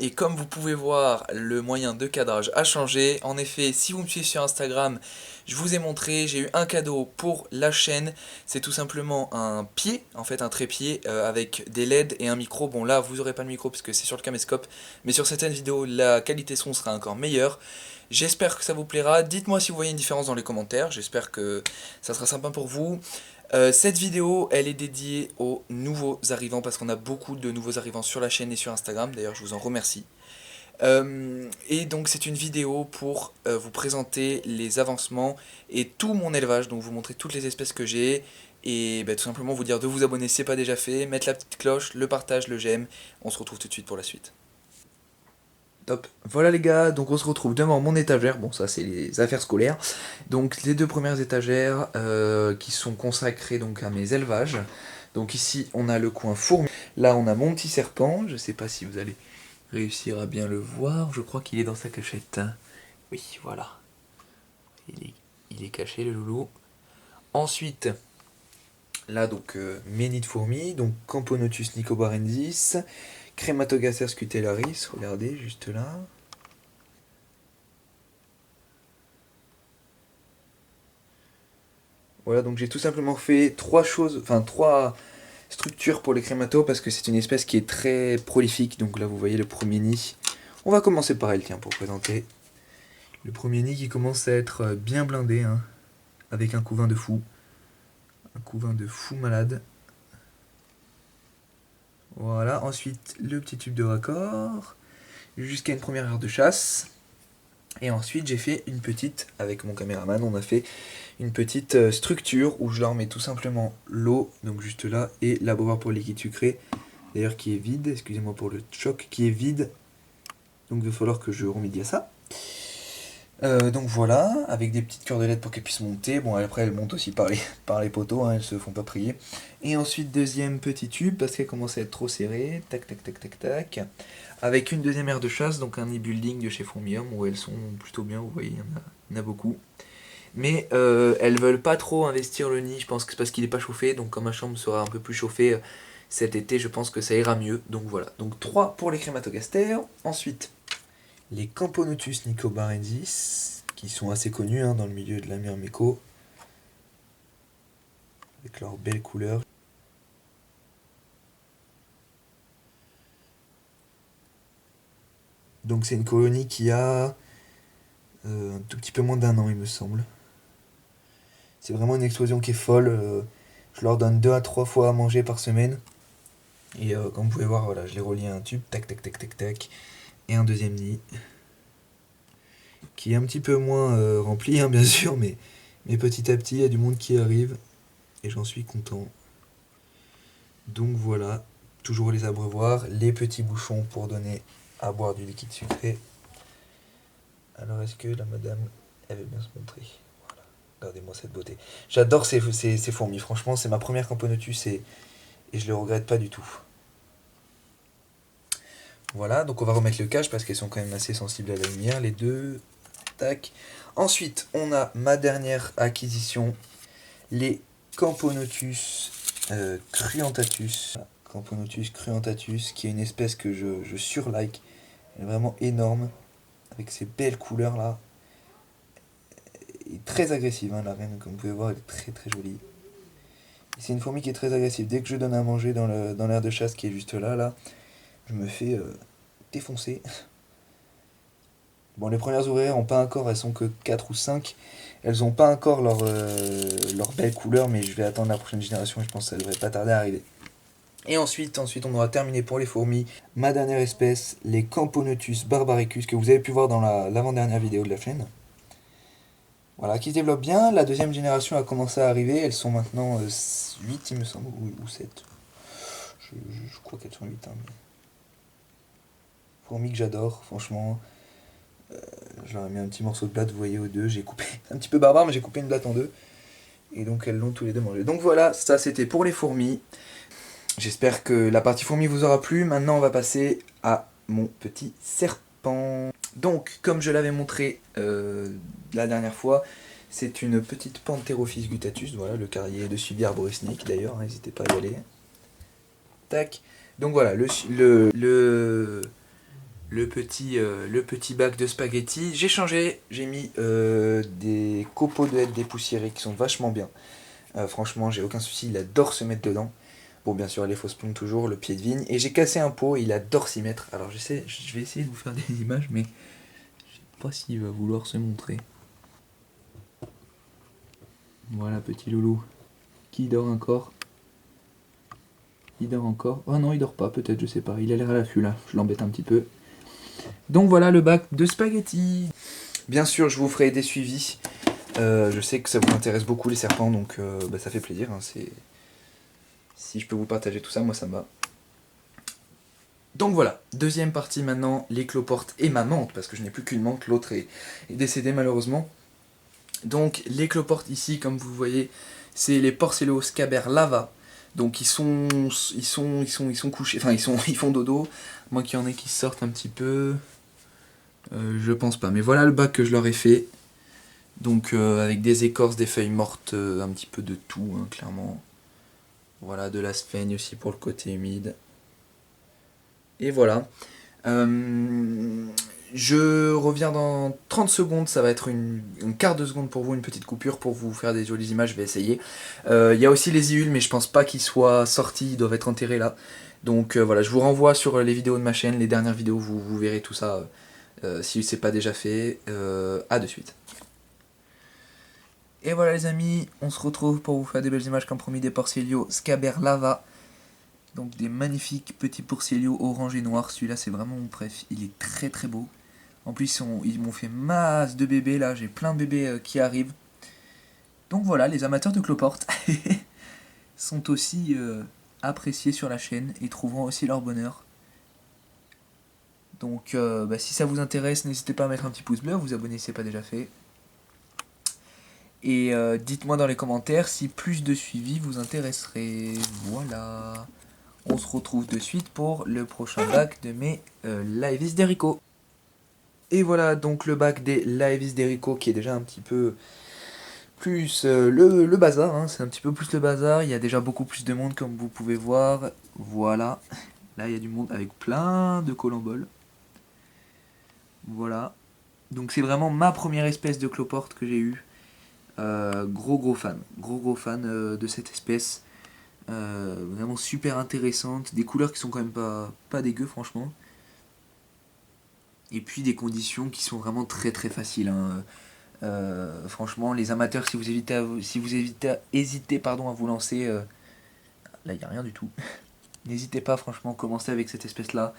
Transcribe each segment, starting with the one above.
et comme vous pouvez voir, le moyen de cadrage a changé. En effet, si vous me suivez sur Instagram, je vous ai montré, j'ai eu un cadeau pour la chaîne. C'est tout simplement un pied, en fait un trépied avec des LED et un micro. Bon là, vous n'aurez pas le micro parce que c'est sur le caméscope, mais sur certaines vidéos, la qualité son sera encore meilleure. J'espère que ça vous plaira. Dites-moi si vous voyez une différence dans les commentaires. J'espère que ça sera sympa pour vous. Cette vidéo, elle est dédiée aux nouveaux arrivants parce qu'on a beaucoup de nouveaux arrivants sur la chaîne et sur Instagram. D'ailleurs, je vous en remercie. Et donc, c'est une vidéo pour vous présenter les avancements et tout mon élevage. Donc, vous montrer toutes les espèces que j'ai et tout simplement vous dire de vous abonner si ce n'est pas déjà fait, mettre la petite cloche, le partage, le j'aime. On se retrouve tout de suite pour la suite. Top. Voilà les gars, donc on se retrouve devant mon étagère, bon ça c'est les affaires scolaires, donc les deux premières étagères qui sont consacrées donc à mes élevages. Donc ici on a le coin fourmi, là on a mon petit serpent, je sais pas si vous allez réussir à bien le voir, je crois qu'il est dans sa cachette. Oui voilà, il est caché le loulou. Ensuite, là donc mes nids de fourmis, donc Camponotus nicobarensis, Crématogaster scutellaris, regardez juste là. Voilà, donc j'ai tout simplement fait trois structures pour les crématos parce que c'est une espèce qui est très prolifique. Donc là vous voyez le premier nid. On va commencer par elle, tiens, pour présenter. Le premier nid qui commence à être bien blindé, hein, avec un couvain de fou. Un couvain de fou malade. Voilà, ensuite le petit tube de raccord, jusqu'à une première heure de chasse. Et ensuite j'ai fait une petite, avec mon caméraman, on a fait une petite structure où je leur mets tout simplement l'eau, donc juste là, et l'abreuvoir pour le liquide sucré, d'ailleurs qui est vide, excusez-moi pour le choc, qui est vide. Donc il va falloir que je remédie à ça. Donc voilà, avec des petites cordelettes pour qu'elles puissent monter. Bon après elles montent aussi par les poteaux, hein, elles se font pas prier. Et ensuite deuxième petit tube parce qu'elle commence à être trop serrée. Tac tac tac tac tac. Avec une deuxième aire de chasse, donc un nid building de chez Fourmium où elles sont plutôt bien, vous voyez, il y en a beaucoup. Mais elles veulent pas trop investir le nid, je pense que c'est parce qu'il est pas chauffé, donc quand ma chambre sera un peu plus chauffée cet été, je pense que ça ira mieux. Donc voilà, donc 3 pour les crématogastères. Ensuite, les Camponotus nicobarensis, qui sont assez connus hein, dans le milieu de la myrméco, avec leurs belles couleurs. Donc c'est une colonie qui a un tout petit peu moins d'1 an il me semble. C'est vraiment une explosion qui est folle. Je leur donne 2 à 3 fois à manger par semaine. Et comme vous pouvez voir, voilà, je les relie à un tube, tac tac tac tac tac. Et un deuxième nid. Qui est un petit peu moins rempli hein, bien sûr, mais petit à petit il y a du monde qui arrive. Et j'en suis content. Donc voilà, toujours les abreuvoirs, les petits bouchons pour donner à boire du liquide sucré. Alors est-ce que la madame, elle veut bien se montrer? Voilà, regardez-moi cette beauté. J'adore ces fourmis, franchement c'est ma première Camponotus et je le regrette pas du tout. Voilà, donc on va remettre le cache parce qu'elles sont quand même assez sensibles à la lumière, les deux. Tac. Ensuite, on a ma dernière acquisition, les Camponotus cruentatus. Camponotus cruentatus, qui est une espèce que je surlike. Elle est vraiment énorme, avec ses belles couleurs là. Et très agressive, hein, la reine, comme vous pouvez voir, elle est très très jolie. C'est une fourmi qui est très agressive. Dès que je donne à manger dans l'aire de chasse qui est juste là, je me fais défoncer. Bon, les premières ouvrières ont pas encore, elles sont que 4 ou 5. Elles ont pas encore leur belle couleur, mais je vais attendre la prochaine génération et je pense que ça devrait pas tarder à arriver. Et ensuite on aura terminé pour les fourmis. Ma dernière espèce, les Camponotus barbaricus, que vous avez pu voir dans l'avant-dernière vidéo de la chaîne. Voilà, qui se développe bien. La deuxième génération a commencé à arriver. Elles sont maintenant 8, il me semble, ou 7. Je crois qu'elles sont 8. Hein, mais... Fourmis que j'adore, franchement. Je leur ai mis un petit morceau de blatte, vous voyez, aux deux. J'ai coupé, un petit peu barbare, mais j'ai coupé une blatte en deux. Et donc elles l'ont tous les deux mangé. Donc voilà, ça c'était pour les fourmis. J'espère que la partie fourmi vous aura plu. Maintenant on va passer à mon petit serpent. Donc comme je l'avais montré la dernière fois, c'est une petite Pantherophis guttatus. Voilà, le carrier de suivi arboresnique d'ailleurs, n'hésitez pas à y aller. Tac. Donc voilà, le le petit bac de spaghettis. J'ai changé, j'ai mis des copeaux de hêtre dépoussiérés qui sont vachement bien. Franchement, j'ai aucun souci, il adore se mettre dedans. Bon, bien sûr, les fausses plombes toujours, le pied de vigne. Et j'ai cassé un pot et il adore s'y mettre. Alors je vais essayer de vous faire des images, mais je sais pas s'il va vouloir se montrer. Voilà, petit loulou. Qui dort encore? Il dort encore. Oh non, il dort pas, peut-être, je sais pas. Il a l'air à l'affût là, je l'embête un petit peu. Donc voilà le bac de spaghettis. Bien sûr, je vous ferai des suivis. Je sais que ça vous intéresse beaucoup les serpents, donc ça fait plaisir. Hein, si je peux vous partager tout ça, moi ça me va. Donc voilà, deuxième partie maintenant, les cloportes et ma menthe, parce que je n'ai plus qu'une menthe, l'autre est décédée malheureusement. Donc les cloportes ici, comme vous voyez, c'est les Porcello Scaber Lava. Donc ils sont couchés, enfin ils font dodo. Moi qu'il y en ait qui sortent un petit peu, je pense pas. Mais voilà le bac que je leur ai fait. Donc avec des écorces, des feuilles mortes, un petit peu de tout, hein, clairement. Voilà, de la sphaigne aussi pour le côté humide. Et voilà. Je reviens dans 30 secondes, ça va être une quart de seconde pour vous, une petite coupure pour vous faire des jolies images, je vais essayer. Il y a aussi les iules, mais je pense pas qu'ils soient sortis, ils doivent être enterrés là. Donc voilà, je vous renvoie sur les vidéos de ma chaîne, les dernières vidéos, vous verrez tout ça si c'est pas déjà fait. À de suite. Et voilà les amis, on se retrouve pour vous faire des belles images comme promis des Porcello Scaber Lava. Donc des magnifiques petits Porcello orange et noir, celui-là c'est vraiment mon préf, il est très très beau. En plus ils m'ont fait masse de bébés là, j'ai plein de bébés qui arrivent. Donc voilà, les amateurs de cloportes sont aussi appréciés sur la chaîne et trouveront aussi leur bonheur. Donc si ça vous intéresse, n'hésitez pas à mettre un petit pouce bleu, à vous abonner si ce n'est pas déjà fait. Et dites-moi dans les commentaires si plus de suivi vous intéresserait. Voilà. On se retrouve de suite pour le prochain bac de mes Laevis d'Erico. Et voilà donc le bac des Laevis d'Erico qui est déjà un petit peu plus le bazar. Hein. C'est un petit peu plus le bazar. Il y a déjà beaucoup plus de monde comme vous pouvez voir. Voilà. Là il y a du monde avec plein de colamboles. Voilà. Donc c'est vraiment ma première espèce de cloporte que j'ai eue. Gros fan de cette espèce. Vraiment super intéressante, des couleurs qui sont quand même pas dégueu franchement, et puis des conditions qui sont vraiment très très faciles, hein. Franchement les amateurs, si vous hésitez à vous lancer, là il n'y a rien du tout, n'hésitez pas franchement, commencez avec cette espèce là.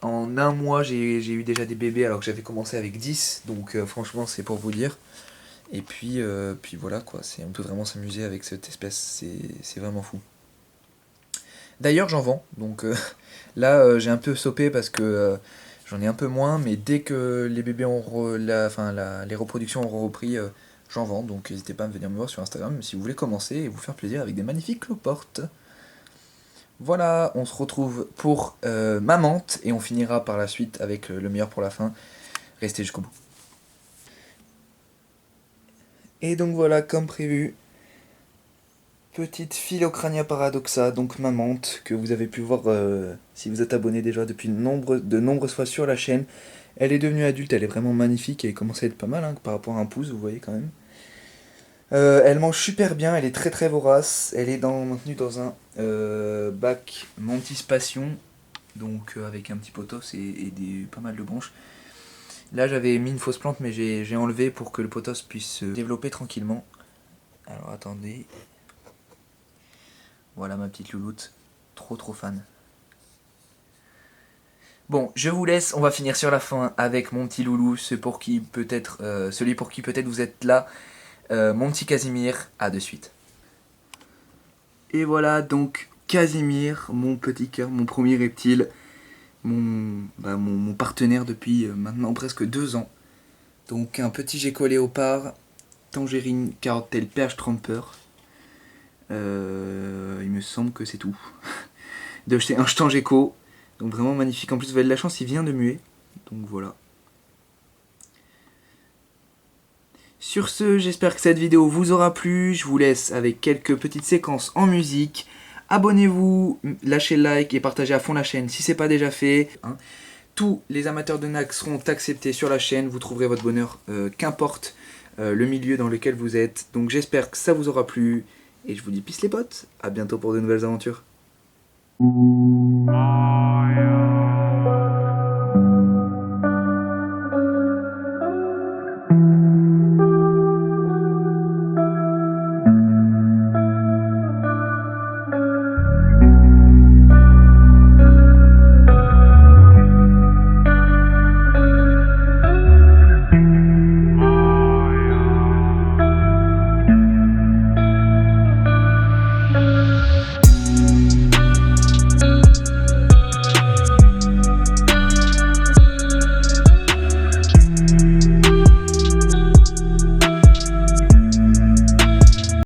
En un mois j'ai eu déjà des bébés alors que j'avais commencé avec 10, donc franchement c'est pour vous dire. Et puis voilà quoi, on peut vraiment s'amuser avec cette espèce, c'est vraiment fou. D'ailleurs j'en vends, donc là j'ai un peu stoppé parce que j'en ai un peu moins, mais dès que les bébés les reproductions auront repris, j'en vends, donc n'hésitez pas à venir me voir sur Instagram si vous voulez commencer et vous faire plaisir avec des magnifiques cloportes. Voilà, on se retrouve pour ma menthe et on finira par la suite avec le meilleur pour la fin. Restez jusqu'au bout. Et donc voilà, comme prévu, petite Philocrania paradoxa, donc ma menthe, que vous avez pu voir si vous êtes abonné déjà depuis de nombreuses fois sur la chaîne. Elle est devenue adulte, elle est vraiment magnifique, elle commence à être pas mal hein, par rapport à un pouce, vous voyez quand même. Elle mange super bien, elle est très très vorace, elle est maintenue dans un bac Mantis Passion, donc avec un petit potos et pas mal de branches. Là j'avais mis une fausse plante mais j'ai enlevé pour que le potos puisse se développer tranquillement. Alors attendez. Voilà ma petite louloute. Trop fan. Bon, je vous laisse, on va finir sur la fin avec mon petit loulou, celui pour qui peut-être vous êtes là, mon petit Casimir, à de suite. Et voilà donc Casimir, mon petit cœur, mon premier reptile, mon partenaire depuis maintenant presque 2 ans. Donc un petit gecko léopard, tangerine, carotte telle perche trompeur. Il me semble que c'est tout. De chez un jeton gecko, donc vraiment magnifique. En plus, vous avez de la chance, il vient de muer. Donc voilà. Sur ce, j'espère que cette vidéo vous aura plu. Je vous laisse avec quelques petites séquences en musique. Abonnez-vous, lâchez le like et partagez à fond la chaîne si c'est pas déjà fait. tous les amateurs de NAC seront acceptés sur la chaîne. Vous trouverez votre bonheur, qu'importe le milieu dans lequel vous êtes. Donc j'espère que ça vous aura plu. Et je vous dis peace les potes. À bientôt pour de nouvelles aventures.